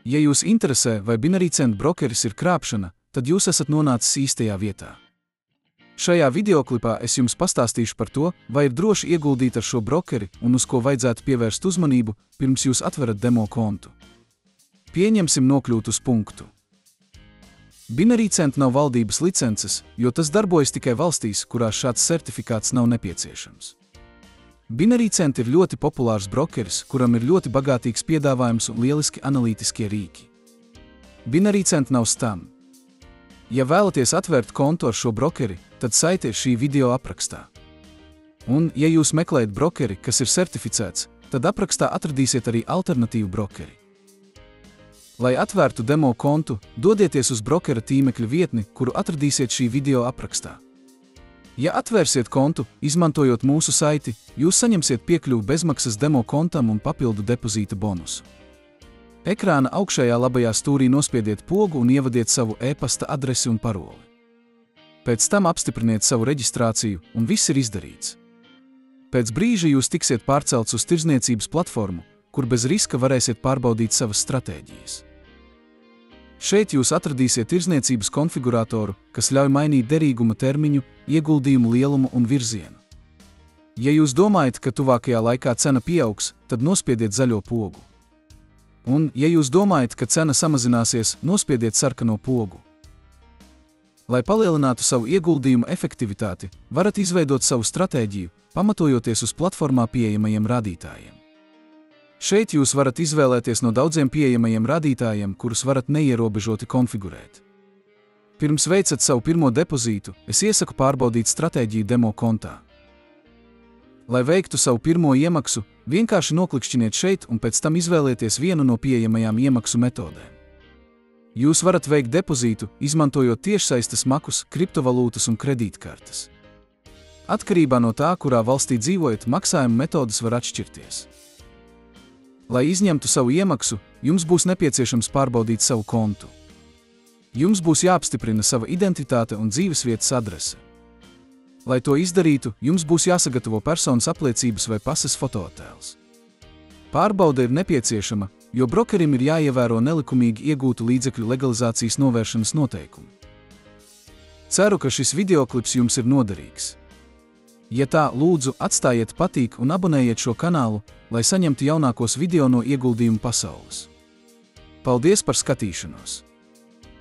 Ja jūs interesē, vai binary centu brokeris ir krāpšana, tad jūs esat nonācis īstajā vietā. Šajā videoklipā es jums pastāstīšu par to, vai ir droši ieguldīt ar šo brokeri un uz ko vajadzētu pievērst uzmanību, pirms jūs atverat demo kontu. Pieņemsim nokļūt uz punktu. Binary centu nav valdības licences, jo tas darbojas tikai valstīs, kurās šāds certifikāts nav nepieciešams. Binary centu ir ļoti populārs brokeris, kuram ir ļoti bagātīgs piedāvājums un lieliski analītiskie rīki. Binary centu nav spam. Ja vēlaties atvērt kontu ar šo brokeri, tad saite ir šī video aprakstā. Un, ja jūs meklējat brokeri, kas ir certificēts, tad aprakstā atradīsiet arī alternatīvu brokeri. Lai atvērtu demo kontu, dodieties uz brokera tīmekļa vietni, kuru atradīsiet šī video aprakstā. Ja atvērsiet kontu, izmantojot mūsu saiti, jūs saņemsiet piekļuvi bezmaksas demo kontam un papildu depozīta bonusu. Ekrāna augšējā labajā stūrī nospiediet pogu un ievadiet savu e-pasta adresi un paroli. Pēc tam apstipriniet savu reģistrāciju, un viss ir izdarīts. Pēc brīža jūs tiksiet pārcelts uz tirdzniecības platformu, kur bez riska varēsiet pārbaudīt savas stratēģijas. Šeit jūs atradīsiet tirdzniecības konfiguratoru, kas ļauj mainīt derīguma termiņu, ieguldījumu lielumu un virzienu. Ja jūs domājat, ka tuvākajā laikā cena pieaugs, tad nospiediet zaļo pogu. Un, ja jūs domājat, ka cena samazināsies, nospiediet sarkano pogu. Lai palielinātu savu ieguldījumu efektivitāti, varat izveidot savu stratēģiju, pamatojoties uz platformā pieejamajiem rādītājiem. Šeit jūs varat izvēlēties no daudziem pieejamajiem rādītājiem, kurus varat neierobežoti konfigurēt. Pirms veicat savu pirmo depozītu, es iesaku pārbaudīt stratēģiju demo kontā. Lai veiktu savu pirmo iemaksu, vienkārši noklikšķiniet šeit un pēc tam izvēlieties vienu no pieejamajām iemaksu metodēm. Jūs varat veikt depozītu, izmantojot tiešsaistes makus, kriptovalūtas un kredītkartes. Atkarībā no tā, kurā valstī dzīvojat, maksājuma metodes var atšķirties. Lai izņemtu savu iemaksu, jums būs nepieciešams pārbaudīt savu kontu. Jums būs jāapstiprina sava identitāte un dzīvesvietas adrese. Lai to izdarītu, jums būs jāsagatavo personas apliecības vai pases fotoattēls. Pārbaude ir nepieciešama, jo brokerim ir jāievēro nelikumīgi iegūtu līdzekļu legalizācijas novēršanas noteikumi. Ceru, ka šis videoklips jums ir noderīgs. Ja tā, lūdzu, atstājiet patīk un abonējiet šo kanālu, lai saņemtu jaunākos video no ieguldījumu pasaules. Paldies par skatīšanos!